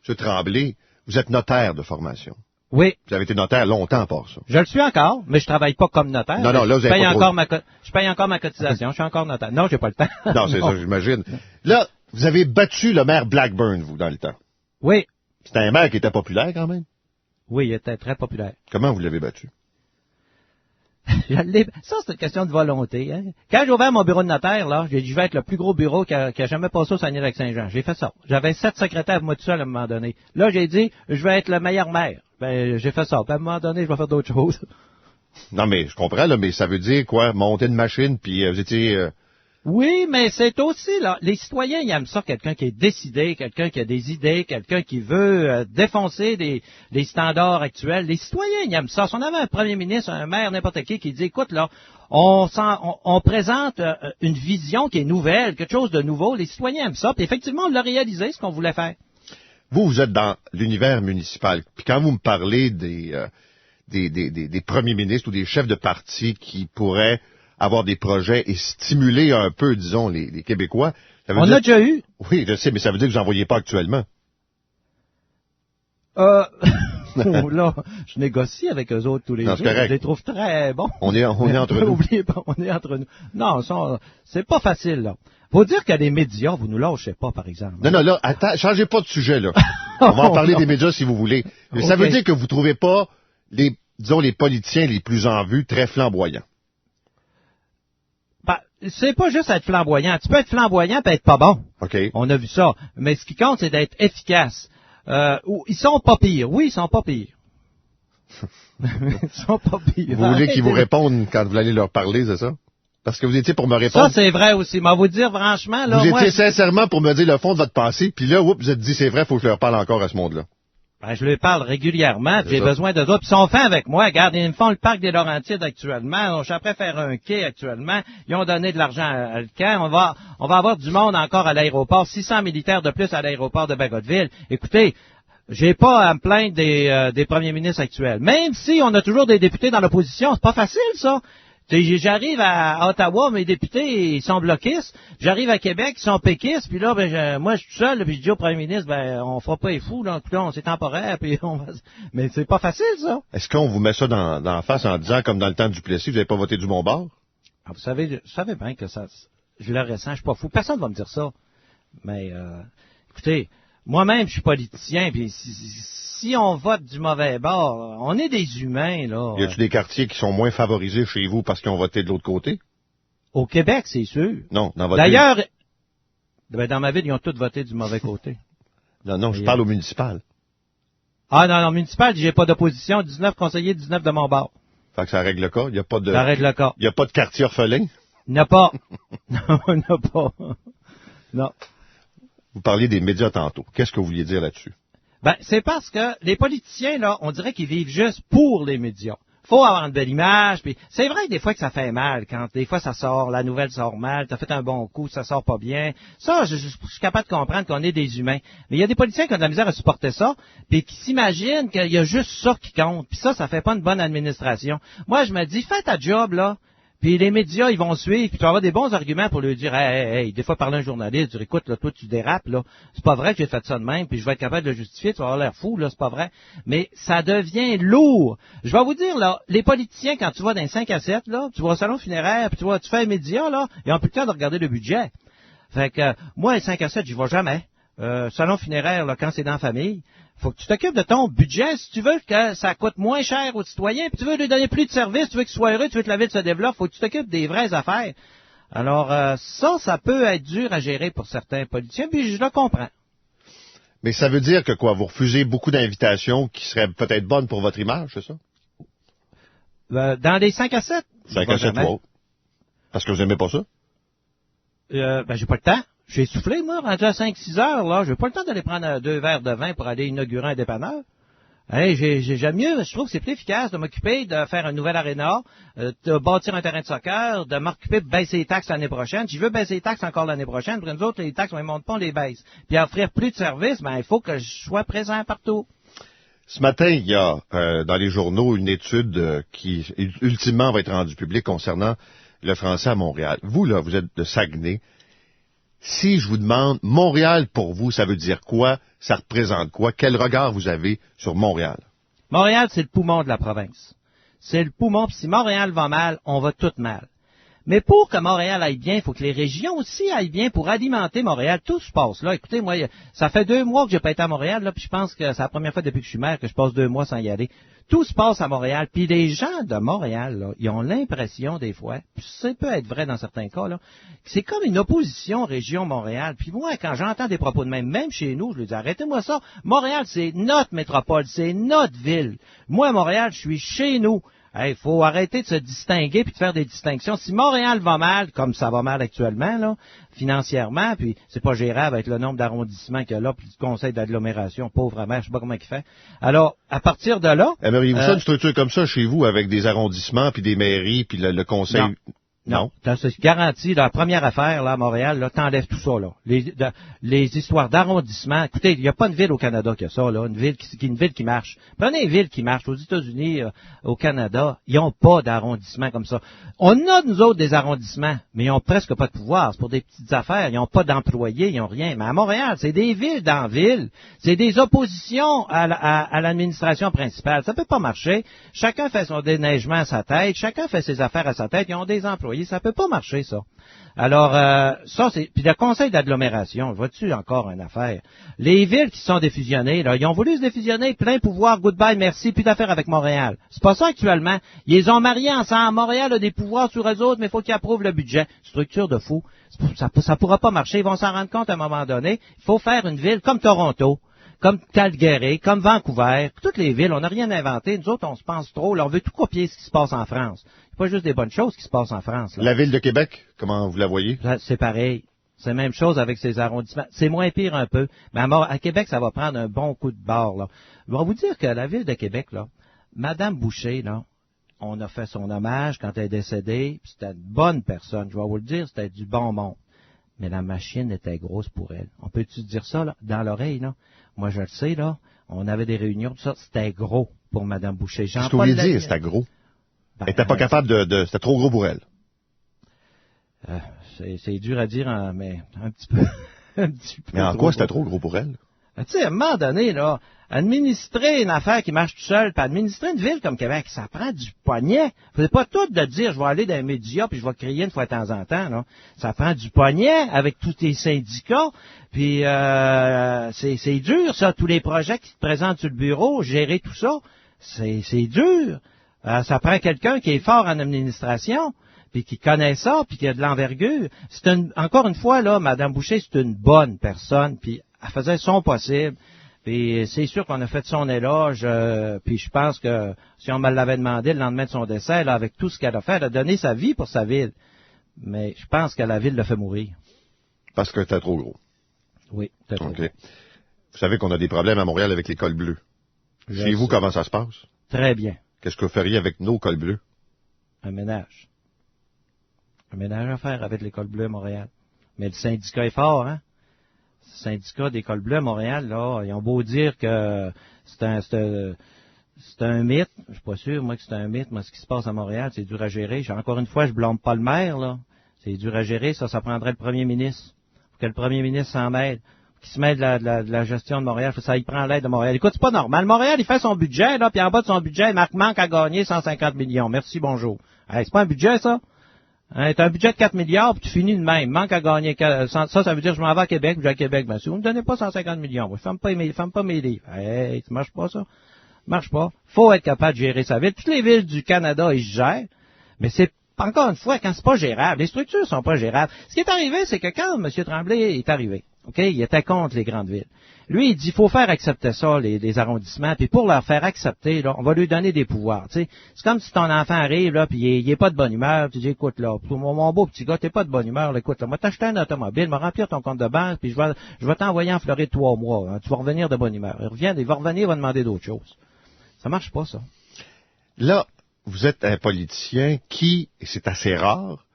M. Tremblay, vous êtes notaire de formation. Oui. Vous avez été notaire longtemps pour ça. Je le suis encore, mais je travaille pas comme notaire. Non, là, vous avez pas je paye encore ma cotisation. Je suis encore notaire. Non, j'ai pas le temps. Non, c'est ça, j'imagine. Là, vous avez battu le maire Blackburn, vous, dans le temps. Oui. C'était un maire qui était populaire, quand même. Oui, il était très populaire. Comment vous l'avez battu? Ça, c'est une question de volonté. Hein. Quand j'ai ouvert mon bureau de notaire, là, j'ai dit, je vais être le plus gros bureau qui a jamais passé au Saguenay-Lac-Saint-Jean. J'ai fait ça. J'avais 7 secrétaires, moi tout seul, à un moment donné. Là, j'ai dit, je vais être le meilleur maire. Ben, j'ai fait ça. Puis à un moment donné, je vais faire d'autres choses. Non, mais je comprends, là, mais ça veut dire quoi? Monter une machine, puis vous étiez... Oui, mais c'est aussi, là, les citoyens, ils aiment ça, quelqu'un qui est décidé, quelqu'un qui a des idées, quelqu'un qui veut défoncer les standards actuels. Les citoyens, ils aiment ça. Si on avait un premier ministre, un maire, n'importe qui dit, écoute, là, on présente une vision qui est nouvelle, quelque chose de nouveau, les citoyens aiment ça, puis effectivement, on l'a réalisé, ce qu'on voulait faire. Vous êtes dans l'univers municipal, puis quand vous me parlez des premiers ministres ou des chefs de parti qui pourraient avoir des projets et stimuler un peu, disons, les Québécois. Ça veut on dire... a déjà eu. Oui, je sais, mais ça veut dire que vous n'en voyez pas actuellement. Là, je négocie avec eux autres tous les jours. Correct. Je les trouve très bons. On est entre nous. Oubliez pas, on est entre nous. Non, c'est pas facile, là. Faut dire que les médias, vous nous lâchez pas, par exemple. Non, là, attends, changez pas de sujet, là. On va en parler des médias si vous voulez. Mais ça veut dire que vous trouvez pas les politiciens les plus en vue très flamboyants. C'est pas juste être flamboyant. Tu peux être flamboyant et être pas bon. OK. On a vu ça. Mais ce qui compte, c'est d'être efficace. Ils sont pas pires. Oui, ils sont pas pires. Ils sont pas pires. Vous voulez qu'ils vous répondent quand vous allez leur parler, c'est ça? Parce que vous étiez pour me répondre. Ça, c'est vrai aussi. Mais vous dire franchement, là. Vous étiez sincèrement pour me dire le fond de votre pensée, puis là, vous êtes dit, c'est vrai, faut que je leur parle encore à ce monde-là. Ben, je leur parle régulièrement, j'ai besoin d'eux autres. Puis ils sont fins avec moi. Regarde, ils me font le parc des Laurentides actuellement. Je suis après faire un quai actuellement. Ils ont donné de l'argent à le camp. On va avoir du monde encore à l'aéroport. 600 militaires de plus à l'aéroport de Bagotville. Écoutez, j'ai pas à me plaindre des premiers ministres actuels. Même si on a toujours des députés dans l'opposition, c'est pas facile, ça. J'arrive à Ottawa, mes députés, ils sont bloquistes. J'arrive à Québec, ils sont péquistes. Puis là, moi, je suis tout seul, puis je dis au premier ministre, on fera pas les fous, là, c'est temporaire, puis mais c'est pas facile, ça. Est-ce qu'on vous met ça dans la face en disant, comme dans le temps du Duplessis, vous n'avez pas voté du bon bord? Ah, vous savez bien que ça, je le ressens, je suis pas fou. Personne va me dire ça. Mais, écoutez, moi-même, je suis politicien, puis si on vote du mauvais bord, on est des humains, là. Y a-t-il des quartiers qui sont moins favorisés chez vous parce qu'ils ont voté de l'autre côté? Au Québec, c'est sûr. Non, dans votre D'ailleurs, dans ma ville, ils ont tous voté du mauvais côté. Non, je parle au municipal. Ah non, municipal, j'ai pas d'opposition, 19 conseillers, 19 de mon bord. Fait que ça règle le cas. Il n'y a pas de. Ça règle le cas. Il n'y a pas de quartier orphelin? Il n'y a pas. Non, il n'y a pas. Non. Vous parliez des médias tantôt. Qu'est-ce que vous vouliez dire là-dessus? C'est parce que les politiciens, là, on dirait qu'ils vivent juste pour les médias. Faut avoir une belle image, puis c'est vrai des fois que ça fait mal, quand des fois ça sort, la nouvelle sort mal, t'as fait un bon coup, ça sort pas bien. Ça, je suis capable de comprendre qu'on est des humains. Mais il y a des politiciens qui ont de la misère à supporter ça, puis qui s'imaginent qu'il y a juste ça qui compte, puis ça fait pas une bonne administration. Moi, je me dis, fais ta job, là. Puis les médias, ils vont suivre, puis tu vas avoir des bons arguments pour lui dire, hey, des fois parler à un journaliste, dire, écoute, là, toi, tu dérapes, là. C'est pas vrai que j'ai fait ça de même, puis je vais être capable de le justifier, tu vas avoir l'air fou, là, c'est pas vrai. Mais ça devient lourd. Je vais vous dire, là, les politiciens, quand tu vas dans les 5 à 7, là, tu vas au salon funéraire, puis tu fais les médias, là, ils ont plus le temps de regarder le budget. Fait que, moi, les 5 à 7, j'y vais jamais. Salon funéraire, là, quand c'est dans la famille, faut que tu t'occupes de ton budget si tu veux que ça coûte moins cher aux citoyens, puis tu veux lui donner plus de services, tu veux qu'il soit heureux, tu veux que la ville se développe, faut que tu t'occupes des vraies affaires. Alors, ça peut être dur à gérer pour certains politiciens, puis je le comprends. Mais ça veut dire que quoi, vous refusez beaucoup d'invitations qui seraient peut-être bonnes pour votre image, c'est ça? Dans les 5 à 7? 5 à 7, wow. Parce que vous aimez pas ça? J'ai pas le temps. J'ai soufflé, moi, rendu à 5-6 heures, là. J'ai pas le temps d'aller prendre 2 verres de vin pour aller inaugurer un dépanneur. Hey, j'aime mieux, je trouve que c'est plus efficace de m'occuper de faire un nouvel aréna, de bâtir un terrain de soccer, de m'occuper de baisser les taxes l'année prochaine. Si je veux baisser les taxes encore l'année prochaine, pour nous autres, les taxes, on ne monte pas, on les baisse. Puis offrir plus de services, il faut que je sois présent partout. Ce matin, il y a dans les journaux une étude qui, ultimement, va être rendue publique concernant le français à Montréal. Vous, là, vous êtes de Saguenay. Si je vous demande, Montréal, pour vous, ça veut dire quoi? ça représente quoi? Quel regard vous avez sur Montréal? Montréal, c'est le poumon de la province. C'est le poumon, puis si Montréal va mal, on va tout mal. Mais pour que Montréal aille bien, il faut que les régions aussi aillent bien pour alimenter Montréal. Tout se passe là. Écoutez, moi, ça fait 2 mois que j'ai pas été à Montréal, là, puis je pense que c'est la première fois depuis que je suis maire que je passe 2 mois sans y aller. Tout se passe à Montréal. Puis les gens de Montréal, là, ils ont l'impression des fois, puis ça peut être vrai dans certains cas, là, que c'est comme une opposition région Montréal. Puis moi, quand j'entends des propos de même chez nous, je leur dis arrêtez-moi ça. Montréal, c'est notre métropole, c'est notre ville. Moi, à Montréal, je suis chez nous. Il faut arrêter de se distinguer puis de faire des distinctions. Si Montréal va mal, comme ça va mal actuellement, là, financièrement, puis c'est pas gérable avec le nombre d'arrondissements qu'il y a là, puis du conseil d'agglomération, pauvre mère, je sais pas comment il fait. Alors, à partir de là... Aimeriez-vous ça, une structure comme ça chez vous, avec des arrondissements, puis des mairies, puis le conseil... Non. C'est garanti, la première affaire, là, à Montréal, là, t'enlèves tout ça, là. Les histoires d'arrondissement. Écoutez, il n'y a pas une ville au Canada qui a ça, là. Une ville qui marche. Prenez une ville qui marche. Aux États-Unis, au Canada, ils n'ont pas d'arrondissement comme ça. On a, nous autres, des arrondissements, mais ils n'ont presque pas de pouvoir. C'est pour des petites affaires. Ils n'ont pas d'employés, ils n'ont rien. Mais à Montréal, c'est des villes dans ville. C'est des oppositions à l'administration principale. Ça peut pas marcher. Chacun fait son déneigement à sa tête. Chacun fait ses affaires à sa tête. Ils ont des employés. Ça peut pas marcher, ça. Alors, ça, c'est... Puis le conseil d'agglomération, vois-tu encore une affaire? Les villes qui sont défusionnées, là, ils ont voulu se défusionner, plein pouvoir, goodbye, merci, plus d'affaires avec Montréal. C'est pas ça actuellement. Ils les ont mariés ensemble. Montréal a des pouvoirs sur eux autres, mais il faut qu'ils approuvent le budget. Structure de fou. Ça pourra pas marcher. Ils vont s'en rendre compte à un moment donné. Il faut faire une ville comme Toronto, comme Calgary, comme Vancouver, toutes les villes, on n'a rien inventé. Nous autres, on se pense trop. Là, on veut tout copier ce qui se passe en France. C'est pas juste des bonnes choses qui se passent en France. Là. La ville de Québec, comment vous la voyez? C'est pareil. C'est la même chose avec ces arrondissements. C'est moins pire un peu. Mais à Québec, ça va prendre un bon coup de barre. Là. Je vais vous dire que la ville de Québec, là, Madame Boucher, là, on a fait son hommage quand elle est décédée. C'était une bonne personne. Je vais vous le dire, c'était du bon monde. Mais la machine était grosse pour elle. On peut-tu dire ça, là, dans l'oreille, là? Moi, je le sais, là. On avait des réunions, tout ça. C'était gros pour Mme Boucher. Qu'est-ce que vous voulez dire, c'était gros? Elle n'était pas capable c'était trop gros pour elle. C'est dur à dire, hein, mais un petit peu. Mais en quoi c'était trop gros pour elle? Tu sais, à un moment donné, là, administrer une affaire qui marche tout seul, puis administrer une ville comme Québec, ça prend du poignet. C'est pas tout de dire, je vais aller dans les médias, puis je vais crier une fois de temps en temps, là. Ça prend du poignet avec tous tes syndicats, puis c'est dur, ça, tous les projets qui se présentent sur le bureau, gérer tout ça, c'est dur. Ça prend quelqu'un qui est fort en administration, puis qui connaît ça, puis qui a de l'envergure. Encore une fois, là, Mme Boucher, c'est une bonne personne, puis elle faisait son possible. Puis c'est sûr qu'on a fait son éloge, puis je pense que si on me l'avait demandé le lendemain de son décès, là, avec tout ce qu'elle a fait, elle a donné sa vie pour sa ville. Mais je pense que la ville l'a fait mourir. Parce que c'était trop gros. Oui, c'était trop gros. Vous savez qu'on a des problèmes à Montréal avec les cols bleus. Chez vous, comment ça se passe? Très bien. Qu'est-ce que vous feriez avec nos cols bleus? Un ménage. Un ménage à faire avec les cols bleus à Montréal. Mais le syndicat est fort, hein? Le syndicat des cols bleus à Montréal, là, ils ont beau dire que c'est un mythe. Je suis pas sûr, moi, que c'est un mythe. Moi, ce qui se passe à Montréal, c'est dur à gérer. Encore une fois, je blâme pas le maire, là. C'est dur à gérer. Ça prendrait le premier ministre. Faut que le premier ministre s'en mêle. Qui se mêle de la gestion de Montréal. Ça, il prend l'aide de Montréal. Écoute, c'est pas normal. Montréal, il fait son budget, là, puis en bas de son budget, il manque à gagner 150 millions. Merci, bonjour. Hey, c'est pas un budget, ça? Hein, t'as un budget de 4 milliards, puis tu finis de même. Manque à gagner. Ça veut dire que je m'en vais à Québec, puis je vais à Québec. Ben, si vous me donnez pas 150 millions, je ferme pas mes livres. Hey, ça marche pas, ça. Marche pas. Faut être capable de gérer sa ville. Toutes les villes du Canada, ils se gèrent. Mais c'est, encore une fois, quand c'est pas gérable, les structures sont pas gérables. Ce qui est arrivé, c'est que quand M. Tremblay est arrivé, OK, il était contre les grandes villes. Lui, il dit, il faut faire accepter ça, les arrondissements, puis pour leur faire accepter, là, on va lui donner des pouvoirs, tu sais. C'est comme si ton enfant arrive, là, puis il est pas de bonne humeur, tu dis, écoute, là, mon beau petit gars, t'es pas de bonne humeur, là, écoute, là, moi, t'acheter un automobile, me remplir ton compte de banque, puis je vais t'envoyer en Floride 3 mois, hein, tu vas revenir de bonne humeur. Il va revenir, il va demander d'autres choses. Ça marche pas, ça. Là, vous êtes un politicien qui, et c'est assez rare,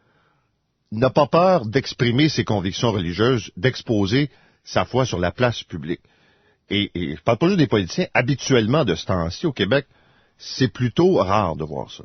n'a pas peur d'exprimer ses convictions religieuses, d'exposer sa foi sur la place publique. Et je parle pas juste des politiciens, habituellement de ce temps-ci au Québec, c'est plutôt rare de voir ça.